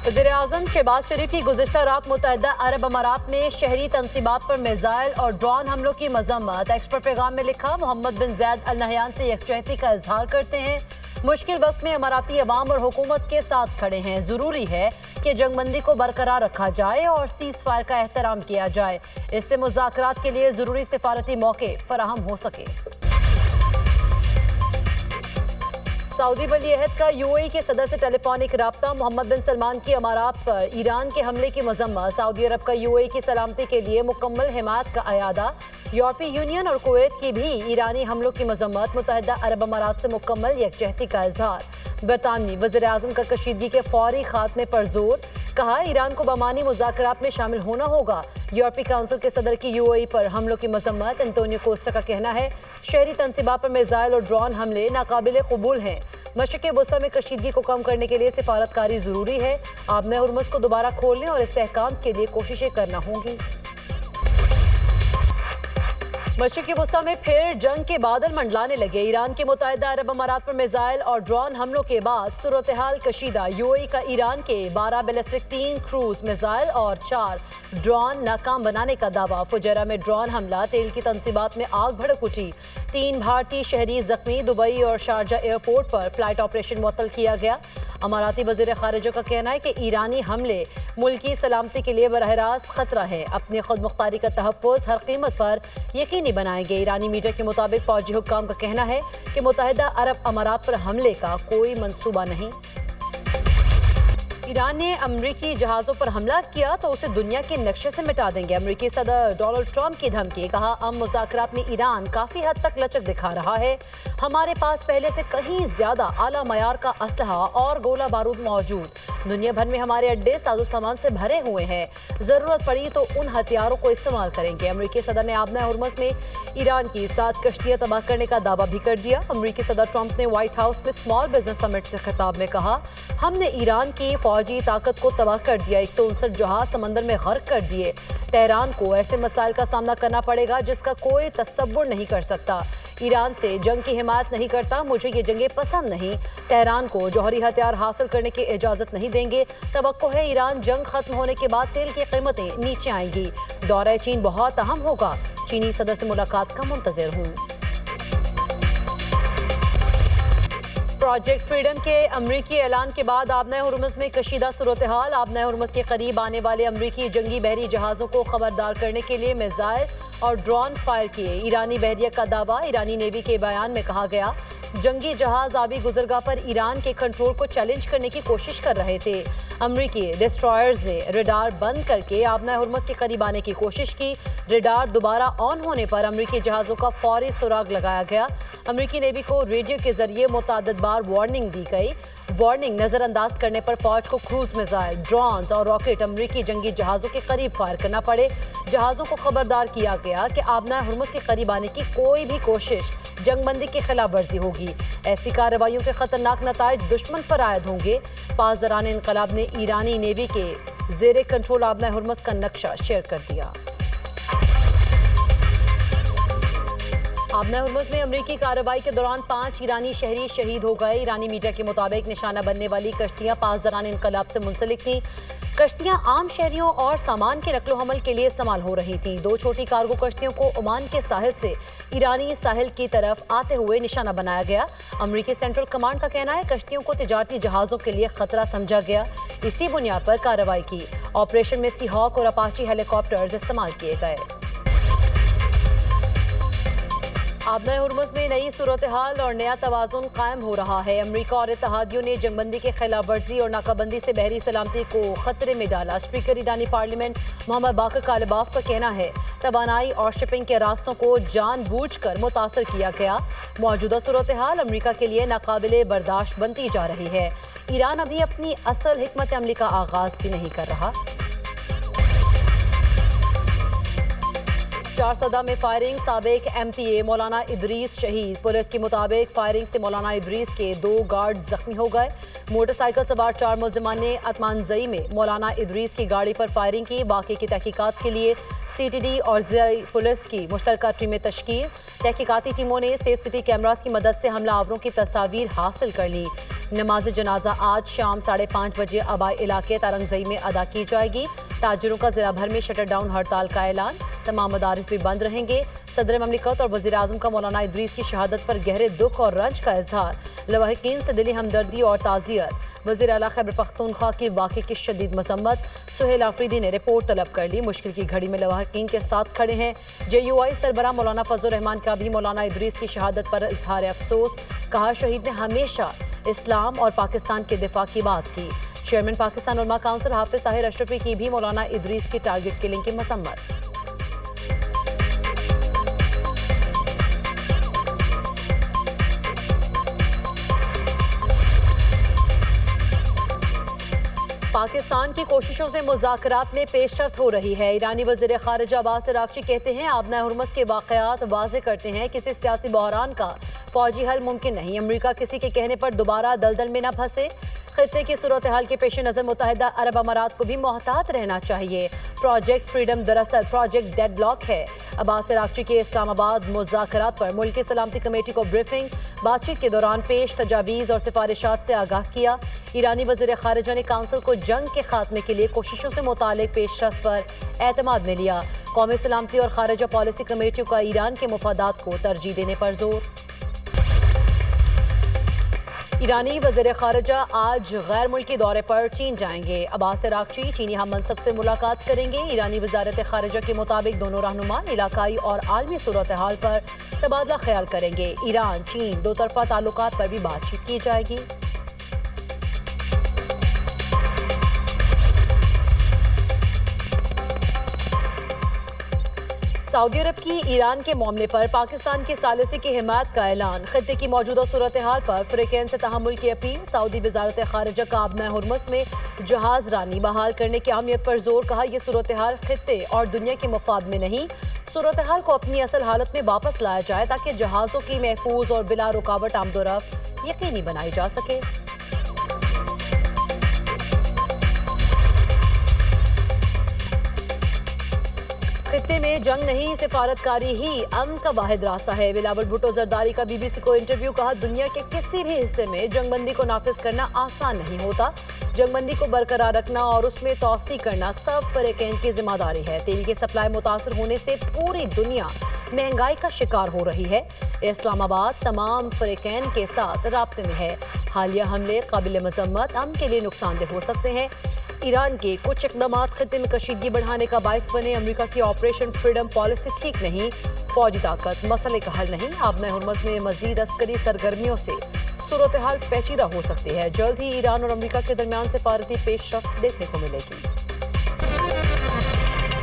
वज़ीर-ए-आज़म शहबाज शरीफ की गुज़िश्ता रात मुत्तहिदा अरब अमारात में शहरी तंसीबात पर मिसाइल और ड्रोन हमलों की मज़म्मत। एक्स पर पैगाम में लिखा, मोहम्मद बिन ज़ायद अल नहयान से यकजहती का इजहार करते हैं। मुश्किल वक्त में अमाराती अवाम और हुकूमत के साथ खड़े हैं। ज़रूरी है कि जंगबंदी को बरकरार रखा जाए और सीज़ फायर का एहतराम किया जाए। इससे मुज़ाकरात के लिए ज़रूरी सिफारती मौके फराहम हो सके। सऊदी वली अहद का यूएई के सदर से टेलीफोनिक राब्ता। मोहम्मद बिन सलमान की अमारात पर ईरान के हमले की मजम्मत। सऊदी अरब का यूएई की सलामती के लिए मुकम्मल हिमायत का अयादा। यूरोपीय यूनियन और कुवैत की भी ईरानी हमलों की मजम्मत। मुत्तहिदा अरब अमारात से मुकम्मल यकजहती का इजहार। बरतानवी वज़ीर-ए-आज़म का कशीदगी के फौरी खात्मे पर जोर। कहा, ईरान को बमानी मुज़ाकरात में शामिल होना होगा। यूरोपीय काउंसिल के सदर की यूएई पर हमलों की मजम्मत। एंटोनियो कोस्टा का कहना है, शहरी तंसीबात पर मिसाइल और ड्रोन हमले नाकाबिले कबूल हैं। मशरिक़ वस्ता में कशीदगी को कम करने के लिए सिफारतकारी ज़रूरी है। आबने हुर्मुज़ को दोबारा खोलने और इस्तेहकाम के लिए कोशिशें करना होंगी। मशरिक़ वस्ता में फिर जंग के बादल मंडलाने लगे। ईरान के मुत्तहिदा अरब अमारात पर मिसाइल और ड्रोन हमलों के बाद सूरत हाल कशीदा। यूएई का ईरान के 12 बैलिस्टिक, 3 क्रूज मिसाइल और 4 ड्रोन नाकाम बनाने का दावा। फुजैरा में ड्रोन हमला, तेल की तंसीबात में आग भड़क उठी। 3 भारतीय शहरी जख्मी। दुबई और शारजा एयरपोर्ट पर फ्लाइट ऑपरेशन मुअत्तल किया गया। अमाराती वज़ीर ख़ारिजा का कहना है कि ईरानी हमले मुल्की सलामती के लिए बरह रास्त खतरा है। अपनी खुद मुख्तारी का तहफ़्फ़ुज़ हर कीमत पर यकीनी बनाएंगे। ईरानी मीडिया के मुताबिक फौजी हुक्काम का कहना है कि मुत्तहिदा अरब अमारात पर हमले का कोई मंसूबा नहीं। ईरान ने अमरीकी जहाज़ों पर हमला किया तो उसे दुनिया के नक्शे से मिटा देंगे। अमरीकी सदर डोनाल्ड ट्रंप की धमकी। कहा, अब मुज़ाकरात में ईरान काफ़ी हद तक लचक दिखा रहा है। हमारे पास पहले से कहीं ज़्यादा आला मयार का असलहा और गोला बारूद मौजूद। दुनिया भर में हमारे अड्डे साजो सामान से भरे हुए हैं। ज़रूरत पड़ी तो उन हथियारों को इस्तेमाल करेंगे। अमरीकी सदर ने आबना हुर्मुज़ में ईरान की 7 कश्तियाँ तबाह करने का दावा भी कर दिया। अमरीकी सदर ट्रंप ने व्हाइट हाउस में स्मॉल बिजनेस समिट से खिताब में कहा, हमने ईरान की फौजी ताकत को तबाह कर दिया। 159 जहाज समंदर में गर्क कर दिए। तेहरान को ऐसे मसाइल का सामना करना पड़ेगा जिसका कोई तसव्वुर नहीं कर सकता। ईरान से जंग की हिमायत नहीं करता। मुझे ये जंगें पसंद नहीं। तेहरान को जौहरी हथियार हासिल करने की इजाज़त नहीं देंगे। तवक्को है ईरान जंग खत्म होने के बाद तेल की कीमतें नीचे आएंगी। दौरा चीन बहुत अहम होगा। चीनी सदर से मुलाकात का मुंतज़िर हूँ। प्रोजेक्ट फ्रीडम के अमरीकी ऐलान के बाद आबना हुर्मुज़ में कशीदा सूरत हाल। आबना हुर्मुज़ के करीब आने वाले अमरीकी जंगी बहरी जहाज़ों को खबरदार करने के लिए मिसाइल और ड्रोन फायर किए। ईरानी बहरिया का दावा। ईरानी नेवी के बयान में कहा गया, जंगी जहाज आबी गुजरगाह पर ईरान के कंट्रोल को चैलेंज करने की कोशिश कर रहे थे। अमरीकी डिस्ट्रॉयर्स ने रडार बंद करके आबना हुर्मुज़ के करीब आने की कोशिश की। रडार दोबारा ऑन होने पर अमरीकी जहाज़ों का फौरी सुराग लगाया गया। अमरीकी नेवी को रेडियो के जरिए मुतअद्दिद बार वार्निंग दी गई। वार्निंग नजरअंदाज करने पर फौज को क्रूज मिसाइल, ड्रोन्स और रॉकेट अमरीकी जंगी जहाज़ों के करीब फायर करना पड़े। जहाज़ों को खबरदार किया गया कि आबना हुर्मुज़ के करीब आने की कोई भी कोशिश जंगबंदी की खिलाफ वर्जी होगी। ऐसी कार्रवाइयों के खतरनाक नताइज दुश्मन पर आयद होंगे। पासदारान इनकलाब ने ईरानी नेवी के जेरे कंट्रोल आबना हुर्मुज़ का नक्शा शेयर कर दिया। आबना हुर्मुज़ में अमरीकी कार्रवाई के दौरान 5 ईरानी शहरी शहीद हो गए। ईरानी मीडिया के मुताबिक निशाना बनने वाली कश्तियाँ पासदारान इनकलाब से मुंसलिक थीं। कश्तियाँ आम शहरियों और सामान के नकलो हमल के लिए इस्तेमाल हो रही थीं। 2 छोटी कार्गो कश्तियों को ओमान के साहिल से ईरानी साहिल की तरफ आते हुए निशाना बनाया गया। अमरीकी सेंट्रल कमांड का कहना है, कश्तियों को तिजारती जहाज़ों के लिए खतरा समझा गया। इसी बुनियाद पर कार्रवाई की। ऑपरेशन में सीहॉक और अपाची हेलीकॉप्टर्स इस्तेमाल किए गए। आबना हुर्मुज़ में नई सूरत हाल और नया तवाज़ुन कायम हो रहा है। अमरीका और इत्तेहादियों ने जंगबंदी के खिलाफ वर्जी और नाकाबंदी से बहरी सलामती को खतरे में डाला। स्पीकर ईरानी पार्लियामेंट मोहम्मद बाकर कालिबाफ का कहना है, तवानाई और शिपिंग के रास्तों को जानबूझकर मुतासर किया गया। मौजूदा सूरत हाल अमरीका के लिए नाकाबिले बर्दाश्त बनती जा रही है। ईरान अभी अपनी असल हिकमत अमली का आगाज भी नहीं कर रहा। चारसदा में फायरिंग, साबिक एमपीए मौलाना इदरीस शहीद। पुलिस के मुताबिक फायरिंग से मौलाना इदरीस के 2 गार्ड जख्मी हो गए। मोटरसाइकिल सवार 4 मुल्जिमान ने अतमानजई में मौलाना इदरीस की गाड़ी पर फायरिंग की। बाकी की तहकीकात के लिए सीटीडी और ज़िला पुलिस की मुश्तरका टीमें तश्कील। तहकीकाती टीमों ने सेफ सिटी कैमरास की मदद से हमलावरों की तस्वीर हासिल कर ली। नमाज जनाजा आज शाम 5:30 बजे आबाई इलाके तारंगजई में अदा की जाएगी। ताजिरों का जिला भर में शटर डाउन हड़ताल का ऐलान, तमाम मदारिस भी बंद रहेंगे। सदर ममलिकत और वज़ीर आज़म का मौलाना इदरीस की शहादत पर गहरे दुख और रंज का इजहार, लवाहिकीन से दिली हमदर्दी और ताज़ियत। वज़ीर आला खैबर पख्तूनख्वा की वाक़े की शदीद मज़म्मत, सुहेल आफरीदी ने रिपोर्ट तलब कर ली। मुश्किल की घड़ी में लवाहिकीन के साथ खड़े हैं। JUI सरबराह मौलाना फजल रहमान का भी मौलाना इदरीस की शहादत पर इजहार अफसोस, कहा शहीद ने हमेशा इस्लाम और पाकिस्तान के दिफा की बात की। चेयरमैन पाकिस्तान उलमा काउंसिल हाफिज ताहिर अशरफी की भी मौलाना इदरीस की टारगेट किलिंग की मसम्मत। पाकिस्तान की कोशिशों से मुज़ाकरात में पेशरफ्त हो रही है। ईरानी वज़ीर ख़ारिजा अब्बास अराग़ची कहते हैं आबना हुर्मुज़ के वाक़यात वाज़े करते हैं किसी सियासी बहरान का फ़ौजी हल मुमकिन नहीं। अमरीका किसी के कहने पर दोबारा दलदल में न फंसे। खित्ते की सूरत हाल के पेश नज़र मुत्तहिदा अरब अमारात को भी मोहतात रहना चाहिए। प्रोजेक्ट फ्रीडम दरअसल प्रोजेक्ट डेडलॉक है। अब्बास अराग़ची के इस्लामाबाद मुज़ाकरात पर मुल्क की सलामती कमेटी को ब्रीफिंग, बातचीत के दौरान पेश तजावीज़ और सिफारिशात से आगाह किया। ईरानी वज़ीर ख़ारिजा ने काउंसिल को जंग के खात्मे के लिए कोशिशों से मुतालिक पेशरफ्त पर एतमाद में लिया। कौमी सलामती और ख़ारिजा पॉलिसी कमेटियों का ईरान के मुफादात को तरजीह देने पर जोर। ईरानी वज़ीर ख़ारिजा आज गैर मुल्की दौरे पर चीन जाएंगे। अब्बास अराग़ची चीनी हम मनसब से मुलाकात करेंगे। ईरानी वज़ारत ख़ारिजा के मुताबिक दोनों रहनुमा इलाकाई और आलमी सूरत हाल पर तबादला ख्याल करेंगे। ईरान चीन दो तरफ़ा ताल्लुकात पर भी बातचीत की जाएगी। सऊदी अरब की ईरान के मामले पर पाकिस्तान की सालिसी की हिमायत का ऐलान, खित्ते की मौजूदा सूरत हाल पर फ़रीक़ैन से तहम्मुल की अपील। सऊदी वज़ारत ख़ारिजा का आबना हुर्मुज़ में जहाज़ रानी बहाल करने की अहमियत पर जोर, कहा यह सूरत हाल खित्ते और दुनिया के मफाद में नहीं, सूरत हाल को अपनी असल हालत में वापस लाया जाए ताकि जहाज़ों की महफूज और बिला रुकावट आमदोरफ्त यकीनी बनाई जा सके। खित्ते में जंग नहीं, सिफारतकारी ही अमन का वाहिद रास्ता है। बिलावल भुट्टो जरदारी का BBC को इंटरव्यू, कहा दुनिया के किसी भी हिस्से में जंगबंदी को नाफिज करना आसान नहीं होता। जंगबंदी को बरकरार रखना और उसमें तौसी करना सब फ़रीक़ैन की जिम्मेदारी है। तेल की सप्लाई मुतासर होने से पूरी दुनिया महंगाई का शिकार हो रही है। इस्लामाबाद तमाम फ़रीक़ैन के साथ राब्ते में है। हालिया हमले काबिल मज़म्मत अमन के लिए नुकसानदेह हो सकते हैं। ईरान के कुछ इक़दामात खित्ते में कशीदगी बढ़ाने का बाइस बने। अमेरिका की ऑपरेशन फ्रीडम पॉलिसी ठीक नहीं, फौजी ताकत मसले का हल नहीं। आबना हुर्मुज़ में मज़ीद अस्करी सरगर्मियों से सूरत हाल पेचीदा हो सकती है। जल्द ही ईरान और अमेरिका के दरमियान सिफारती पेशरफ्त देखने को मिलेगी।